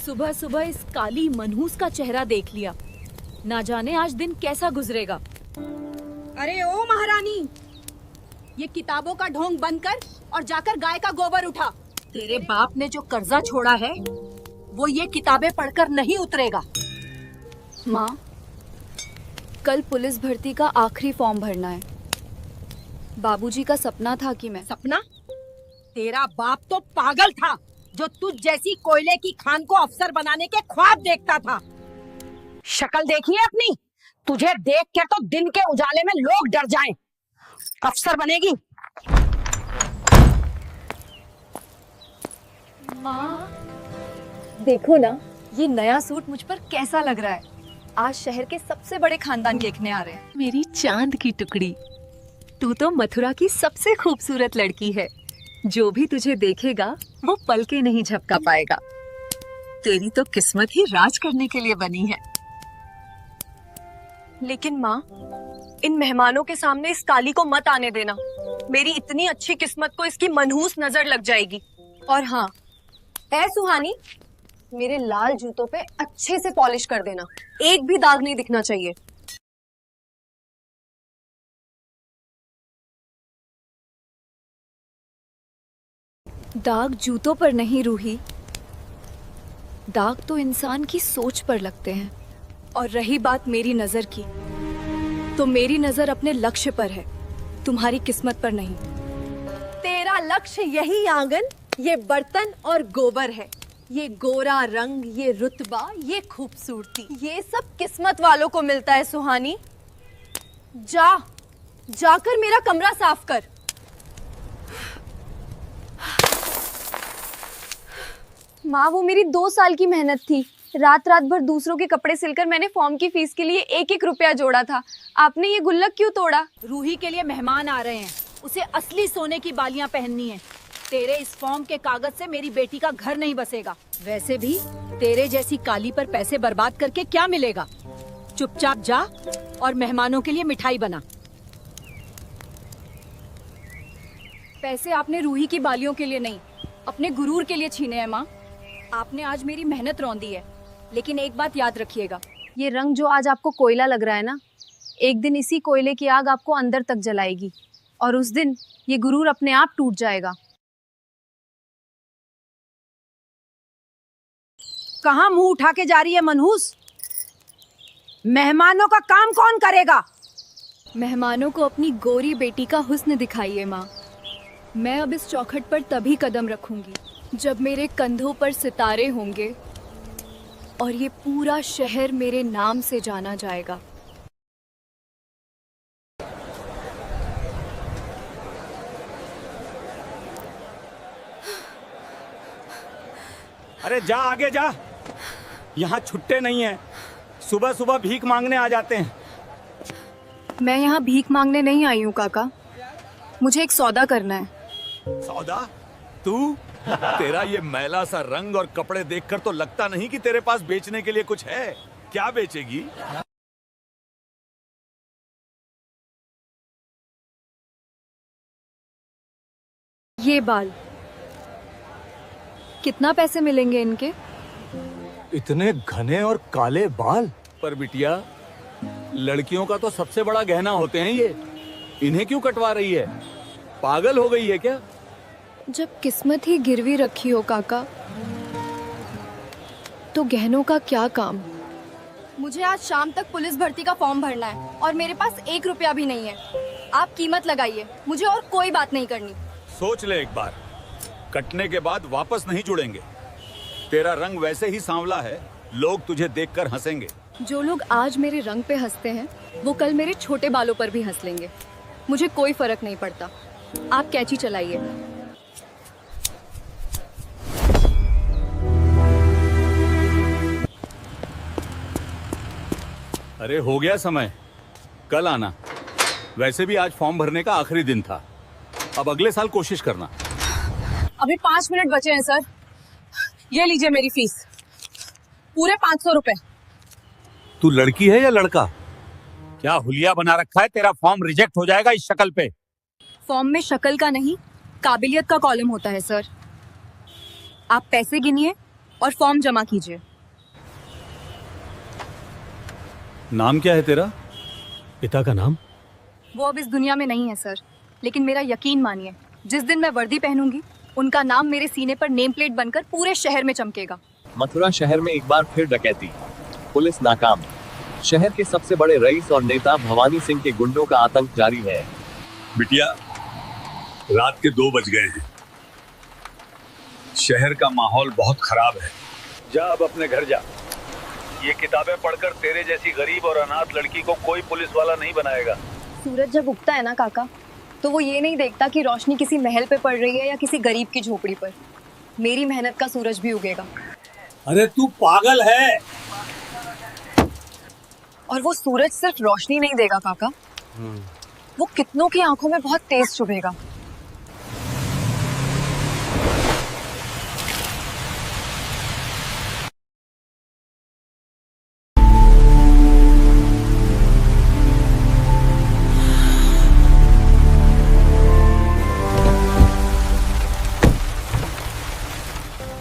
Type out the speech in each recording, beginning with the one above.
सुबह सुबह इस काली मनहूस का चेहरा देख लिया। ना जाने आज दिन कैसा गुजरेगा। अरे ओ महारानी, ये किताबों का ढोंग बंद कर और जाकर गाय का गोबर उठा। तेरे बाप ने जो कर्जा छोड़ा है वो ये किताबें पढ़कर नहीं उतरेगा। माँ, कल पुलिस भर्ती का आखिरी फॉर्म भरना है। बाबूजी का सपना था कि मैं सपना? तेरा बाप तो पागल था जो तुझ जैसी कोयले की खान को अफसर बनाने के ख्वाब देखता था। शक्ल देखिए अपनी, तुझे देख कर तो दिन के उजाले में लोग डर जाएं। अफसर बनेगी? माँ, देखो ना, ये नया सूट मुझ पर कैसा लग रहा है। आज शहर के सबसे बड़े खानदान देखने आ रहे हैं। मेरी चांद की टुकड़ी, तू तो मथुरा की सबसे खूबसूरत लड़की है। जो भी तुझे देखेगा वो पल के नहीं झपका पाएगा। तेरी तो किस्मत ही राज करने के लिए बनी है। लेकिन माँ, इन मेहमानों के सामने इस काली को मत आने देना। मेरी इतनी अच्छी किस्मत को इसकी मनहूस नजर लग जाएगी। और हाँ, ऐ सुहानी, मेरे लाल जूतों पे अच्छे से पॉलिश कर देना, एक भी दाग नहीं दिखना चाहिए। दाग जूतों पर नहीं रूही, दाग तो इंसान की सोच पर लगते हैं। और रही बात मेरी नजर की, तो मेरी नजर अपने लक्ष्य पर है, तुम्हारी किस्मत पर नहीं। तेरा लक्ष्य यही आंगन, ये बर्तन और गोबर है। ये गोरा रंग, ये रुतबा, ये खूबसूरती, ये सब किस्मत वालों को मिलता है। सुहानी, जाकर मेरा कमरा साफ कर। माँ, वो मेरी 2 साल की मेहनत थी। रात रात भर दूसरों के कपड़े सिलकर मैंने फॉर्म की फीस के लिए 1-1 रुपया जोड़ा था। आपने ये गुल्लक क्यों तोड़ा? रूही के लिए मेहमान आ रहे हैं, उसे असली सोने की बालियां पहननी है। तेरे इस फॉर्म के कागज से मेरी बेटी का घर नहीं बसेगा। वैसे भी तेरे जैसी काली पर पैसे बर्बाद करके क्या मिलेगा। चुपचाप जा और मेहमानों के लिए मिठाई बना। पैसे आपने रूही की बालियों के लिए नहीं, अपने गुरूर के लिए छीने हैं। माँ, आपने आज मेरी मेहनत रौंदी है, लेकिन एक बात याद रखिएगा। ये रंग जो आज आपको कोयला लग रहा है ना, एक दिन इसी कोयले की आग आपको अंदर तक जलाएगी और उस दिन ये गुरूर अपने आप टूट जाएगा। कहाँ मुंह उठा के जा रही है मनहूस? मेहमानों का काम कौन करेगा? मेहमानों को अपनी गोरी बेटी का हुस्न दिखाइए माँ। मैं अब इस चौखट पर तभी कदम रखूंगी जब मेरे कंधों पर सितारे होंगे और ये पूरा शहर मेरे नाम से जाना जाएगा। अरे जा, आगे जा, यहाँ छुट्टे नहीं हैं। सुबह सुबह भीख मांगने आ जाते हैं। मैं यहाँ भीख मांगने नहीं आई हूँ काका, मुझे एक सौदा करना है। सौदा? तू? तेरा ये मैला सा रंग और कपड़े देखकर तो लगता नहीं कि तेरे पास बेचने के लिए कुछ है। क्या बेचेगी? ये बाल, कितना पैसे मिलेंगे इनके? इतने घने और काले बाल? पर बिटिया, लड़कियों का तो सबसे बड़ा गहना होते हैं ये। इन्हें क्यों कटवा रही है? पागल हो गई है क्या? जब किस्मत ही गिरवी रखी हो काका, तो गहनों का क्या काम? मुझे आज शाम तक पुलिस भर्ती का फॉर्म भरना है और मेरे पास 1 रुपया भी नहीं है। आप कीमत लगाइए, मुझे और कोई बात नहीं करनी। सोच ले एक बार, कटने के बाद वापस नहीं जुड़ेंगे। तेरा रंग वैसे ही सांवला है, लोग तुझे देखकर हंसेंगे। जो लोग आज मेरे रंग पे हंसते हैं, वो कल मेरे छोटे बालों पर भी हंस लेंगे। मुझे कोई फर्क नहीं पड़ता। आप कैंची चलाइए। अरे हो गया समय, कल आना। वैसे भी आज फॉर्म भरने का आखिरी दिन था। अब अगले साल कोशिश करना। अभी 5 मिनट बचे हैं सर। ये लीजिए मेरी फीस, पूरे 500 रुपए। तू लड़की है या लड़का? क्या हुलिया बना रखा है? तेरा फॉर्म रिजेक्ट हो जाएगा इस शक्ल पे। फॉर्म में शक्ल का नहीं, काबिलियत का कॉलम होता है सर। आप पैसे गिनिए और फॉर्म जमा कीजिए। नाम क्या है तेरा? पिता का नाम? वो अब इस दुनिया में नहीं है सर, लेकिन मेरा यकीन मानिए, जिस दिन मैं वर्दी पहनूंगी उनका नाम मेरे सीने पर नेम प्लेट बनकर पूरे शहर में चमकेगा। मथुरा शहर में एक बार फिर डकैती, पुलिस नाकाम। शहर के सबसे बड़े रईस और नेता भवानी सिंह के गुंडों का आतंक जारी है। बिटिया, रात के 2 बज गए हैं। शहर का माहौल बहुत खराब है। जा अब अपने घर जा। ये किताबें पढ़कर तेरे जैसी गरीब और अनाथ लड़की को कोई पुलिस वाला नहीं बनाएगा। सूरज जब उगता है ना काका, तो वो ये नहीं देखता कि रोशनी किसी महल पे पड़ रही है या किसी गरीब की झोपड़ी पर। मेरी मेहनत का सूरज भी उगेगा। अरे तू पागल है। और वो सूरज सिर्फ रोशनी नहीं देगा काका, वो कितनों की आंखों में बहुत तेज चुभेगा।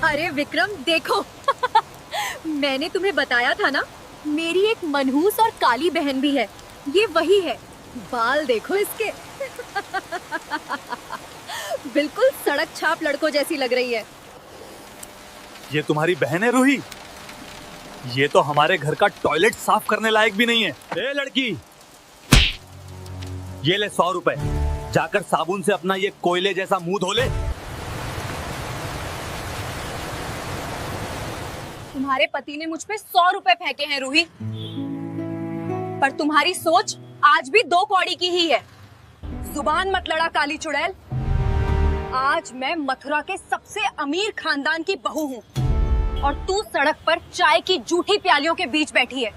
अरे विक्रम देखो मैंने तुम्हें बताया था ना, मेरी एक मनहूस और काली बहन भी है। ये वही है। बाल देखो इसके बिल्कुल सड़क छाप लड़कों जैसी लग रही है। ये तुम्हारी बहन है रूही? ये तो हमारे घर का टॉयलेट साफ करने लायक भी नहीं है। ए लड़की, ये ले 100 रुपए, जाकर साबुन से अपना ये कोयले जैसा मुंह धो ले। तुम्हारे पति ने मुझ पे 100 रुपए फेंके हैं रूही, पर तुम्हारी सोच आज भी 2 कौड़ी की ही है। जुबान मत लड़ा काली चुड़ैल। आज मैं मथुरा के सबसे अमीर खानदान की बहू हूँ और तू सड़क पर चाय की जूठी प्यालियों के बीच बैठी है।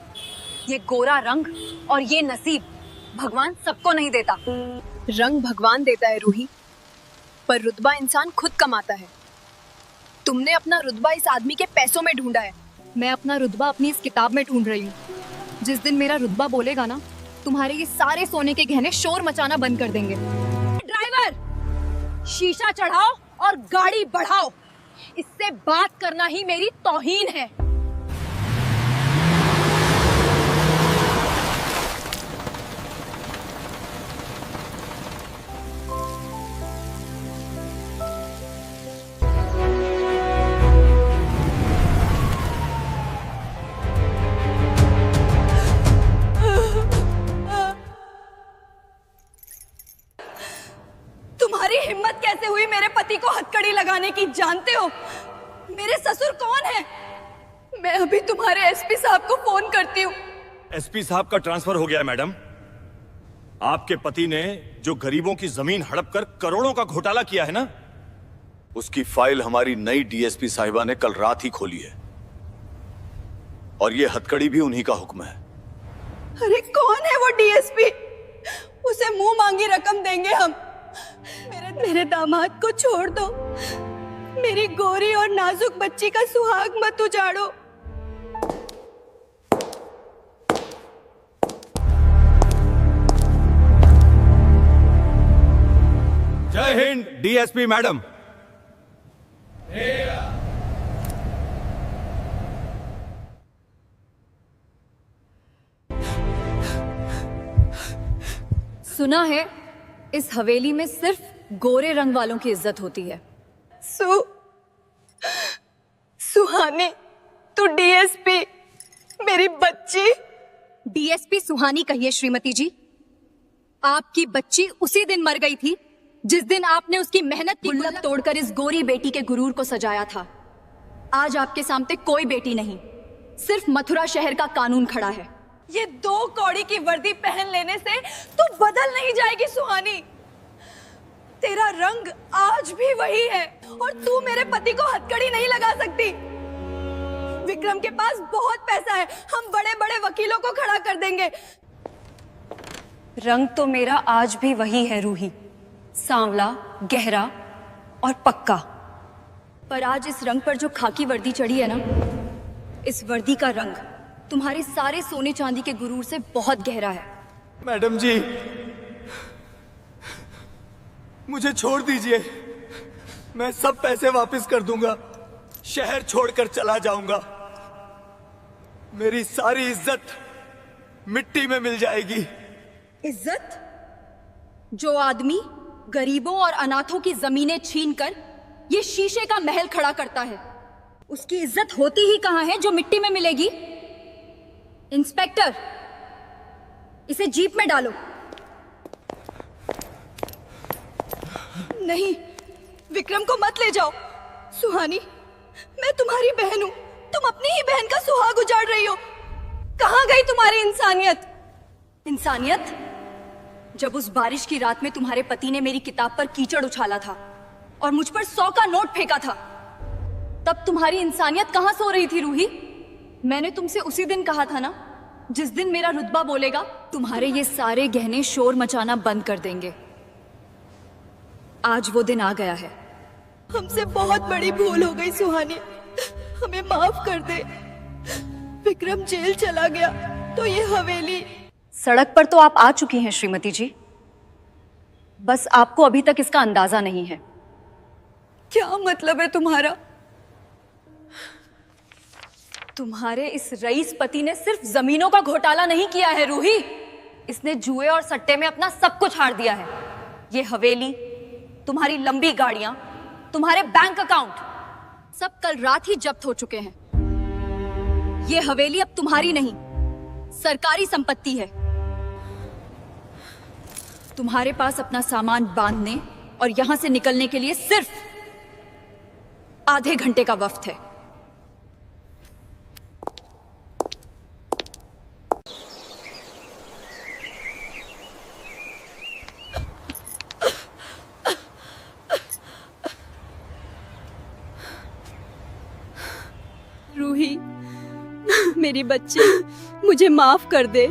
ये गोरा रंग और ये नसीब भगवान सबको नहीं देता। रंग भगवान देता है रूही, पर रुतबा इंसान खुद कमाता है। तुमने अपना रुतबा इस आदमी के पैसों में ढूंढा है, मैं अपना रुतबा अपनी इस किताब में ढूंढ रही हूँ। जिस दिन मेरा रुतबा बोलेगा ना, तुम्हारे ये सारे सोने के गहने शोर मचाना बंद कर देंगे। ड्राइवर, शीशा चढ़ाओ और गाड़ी बढ़ाओ। इससे बात करना ही मेरी तौहीन है। तुम्हारी हिम्मत कैसे हुई मेरे पति को हथकड़ी लगाने की? जानते हो मेरे ससुर कौन है? मैं अभी तुम्हारे एसपी साहब को फोन करती हूँ। एसपी साहब का ट्रांसफर हो गया है मैडम। आपके पति ने जो गरीबों की जमीन हड़प कर करोड़ों का घोटाला किया है ना, उसकी फाइल हमारी नई डीएसपी साहिबा ने कल रात ही खोली है और ये हथकड़ी भी उन्हीं का हुक्म है। अरे कौन है वो डीएसपी? उसे मुंह मांगी रकम देंगे हम। मेरे दामाद को छोड़ दो। मेरी गोरी और नाजुक बच्ची का सुहाग मत उजाड़ो। जय हिंद डीएसपी मैडम। सुना है इस हवेली में सिर्फ गोरे रंग वालों की इज्जत होती है। सुहानी, तू डीएसपी, मेरी बच्ची। डीएसपी सुहानी कहिए श्रीमती जी। आपकी बच्ची उसी दिन मर गई थी जिस दिन आपने उसकी मेहनत की गुल्लक तोड़कर इस गोरी बेटी के गुरूर को सजाया था। आज आपके सामने कोई बेटी नहीं, सिर्फ मथुरा शहर का कानून खड़ा है। ये 2 कौड़ी की वर्दी पहन लेने से तू बदल नहीं जाएगी सुहानी। तेरा रंग आज भी वही है और तू मेरे पति को हथकड़ी नहीं लगा सकती। विक्रम के पास बहुत पैसा है, हम बड़े बड़े वकीलों को खड़ा कर देंगे। रंग तो मेरा आज भी वही है रूही, सांवला, गहरा और पक्का। पर आज इस रंग पर जो खाकी वर्दी चढ़ी है ना, इस वर्दी का रंग तुम्हारे सारे सोने चांदी के गुरूर से बहुत गहरा है। मैडम जी, मुझे छोड़ दीजिए, मैं सब पैसे वापस कर दूंगा। शहर छोड़कर चला जाऊंगा। मेरी सारी इज्जत मिट्टी में मिल जाएगी। इज्जत? जो आदमी गरीबों और अनाथों की जमीनें छीनकर ये शीशे का महल खड़ा करता है, उसकी इज्जत होती ही कहां है जो मिट्टी में मिलेगी? इंस्पेक्टर, इसे जीप में डालो। नहीं, विक्रम को मत ले जाओ। सुहानी, मैं तुम्हारी बहन हूं, तुम अपनी ही बहन का सुहाग उजाड़ रही हो। कहां गई तुम्हारी इंसानियत? इंसानियत? जब उस बारिश की रात में तुम्हारे पति ने मेरी किताब पर कीचड़ उछाला था और मुझ पर 100 का नोट फेंका था, तब तुम्हारी इंसानियत कहां सो रही थी रूही? मैंने तुमसे उसी दिन कहा था ना, जिस दिन मेरा रुतबा बोलेगा तुम्हारे ये सारे गहने शोर मचाना बंद कर देंगे। आज वो दिन आ गया है। हमसे बहुत बड़ी भूल हो गई सुहानी, हमें माफ कर दे। विक्रम जेल चला गया तो ये हवेली। सड़क पर तो आप आ चुकी हैं श्रीमती जी, बस आपको अभी तक इसका अंदाजा नहीं है। क्या मतलब है तुम्हारा? तुम्हारे इस रईस पति ने सिर्फ जमीनों का घोटाला नहीं किया है रूही, इसने जुए और सट्टे में अपना सब कुछ हार दिया है। ये हवेली, तुम्हारी लंबी गाड़ियां, तुम्हारे बैंक अकाउंट, सब कल रात ही जब्त हो चुके हैं। ये हवेली अब तुम्हारी नहीं, सरकारी संपत्ति है। तुम्हारे पास अपना सामान बांधने और यहां से निकलने के लिए सिर्फ आधे घंटे का वक्त है। रूही, मेरी बच्ची, मुझे माफ कर दे।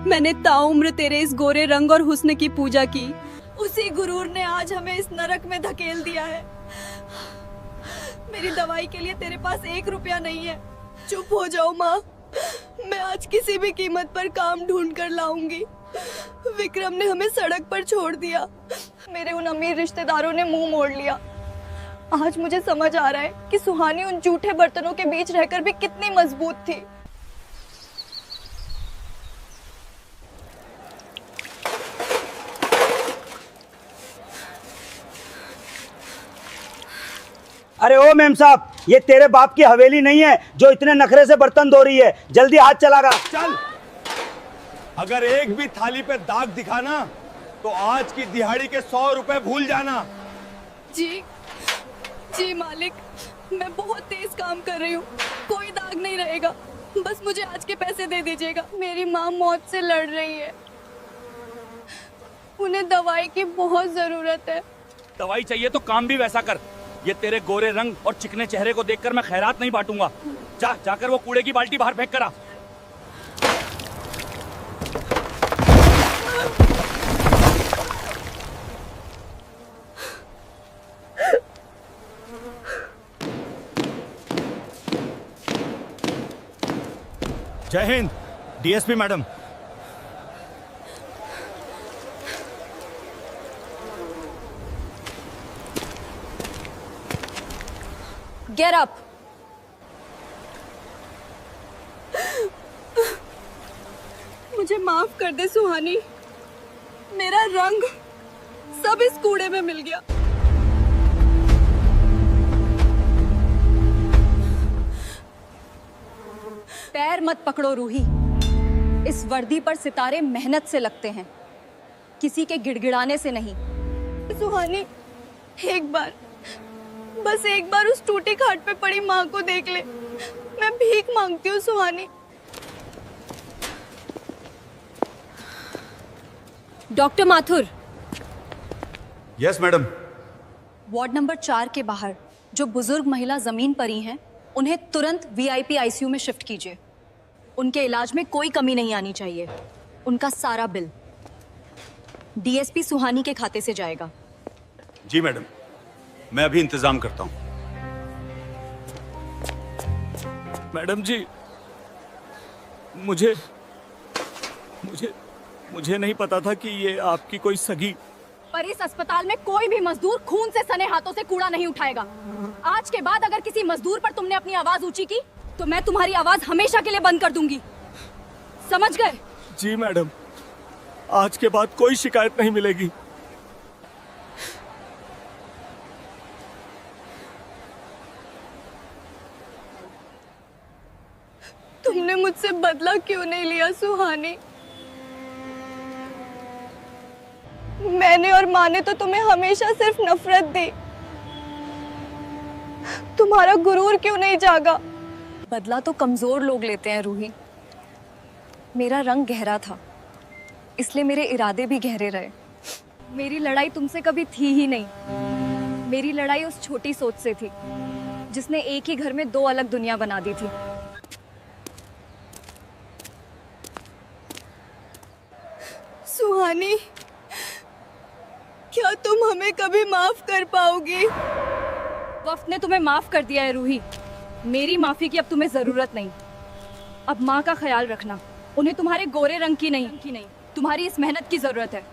मैंने ताउम्र तेरे इस गोरे रंग और हुस्न की पूजा की। उसी गुरूर ने आज हमें इस नरक में धकेल दिया है। मेरी दवाई के लिए तेरे पास 1 रुपया नहीं है। चुप हो जाओ माँ, मैं आज किसी भी कीमत पर काम ढूंढ कर लाऊंगी। विक्रम ने हमें सड़क पर छोड़ दिया, मेरे उन अमीर रिश्तेदारों ने मुंह मोड़ लिया। आज मुझे समझ आ रहा है कि सुहानी उन जूठे बर्तनों के बीच रहकर भी कितनी मजबूत थी। अरे ओ मेम साहब, ये तेरे बाप की हवेली नहीं है जो इतने नखरे से बर्तन धो रही है। जल्दी हाथ चलागा। चल, अगर एक भी थाली पे दाग दिखाना तो आज की दिहाड़ी के 100 रुपए भूल जाना। जी जी मालिक, मैं बहुत तेज काम कर रही हूँ, कोई दाग नहीं रहेगा। बस मुझे आज के पैसे दे दीजिएगा। मेरी माँ मौत से लड़ रही है, उन्हें दवाई की बहुत जरूरत है। दवाई चाहिए तो काम भी वैसा कर। ये तेरे गोरे रंग और चिकने चेहरे को देखकर मैं खैरात नहीं बांटूंगा। जाकर वो कूड़े की बाल्टी बाहर फेंक करा। जय Hind DSP madam. Get up! मुझे माफ कर दे सुहानी, मेरा रंग सब इस कूड़े में मिल गया। पैर मत पकड़ो रूही, इस वर्दी पर सितारे मेहनत से लगते हैं, किसी के गिड़गिड़ाने से नहीं। सुहानी, एक बार, बस एक बार उस टूटी खाट पे पड़ी माँ को देख ले। मैं भीख मांगती हूँ Suhani. Doctor Mathur. Yes madam. Ward number 4 के बाहर जो बुजुर्ग महिला जमीन पर ही हैं, उन्हें तुरंत वीआईपी आईसीयू में शिफ्ट कीजिए। उनके इलाज में कोई कमी नहीं आनी चाहिए। उनका सारा बिल डीएसपी सुहानी के खाते से जाएगा। जी मैडम, मैं अभी इंतजाम करता हूं। मैडम जी, मुझे नहीं पता था कि ये आपकी कोई सगी पर इस अस्पताल में कोई भी मजदूर खून से सने हाथों से कूड़ा नहीं उठाएगा। आज के बाद अगर किसी मजदूर पर तुमने अपनी आवाज ऊंची की तो मैं तुम्हारी आवाज हमेशा के लिए बंद कर दूंगी, समझ गए? जी मैडम, आज के बाद कोई शिकायत नहीं मिलेगी। तुमने मुझसे बदला क्यों नहीं लिया सुहानी? मैंने और माँ ने तो तुम्हें हमेशा सिर्फ नफरत दी। तुम्हारा गुरूर क्यों नहीं जागा? बदला तो कमजोर लोग लेते हैं रूही। मेरा रंग गहरा था, इसलिए मेरे इरादे भी गहरे रहे। मेरी लड़ाई तुमसे कभी थी ही नहीं। मेरी लड़ाई उस छोटी सोच से थी जिसने एक ही घर में दो अलग दुनिया बना दी थी। सुहानी, क्या तुम हमें कभी माफ कर पाओगी? वक्त ने तुम्हें माफ कर दिया है रूही। मेरी माफी की अब तुम्हें जरूरत नहीं। अब माँ का ख्याल रखना, उन्हें तुम्हारे गोरे रंग की नहीं, तुम्हारी इस मेहनत की जरूरत है।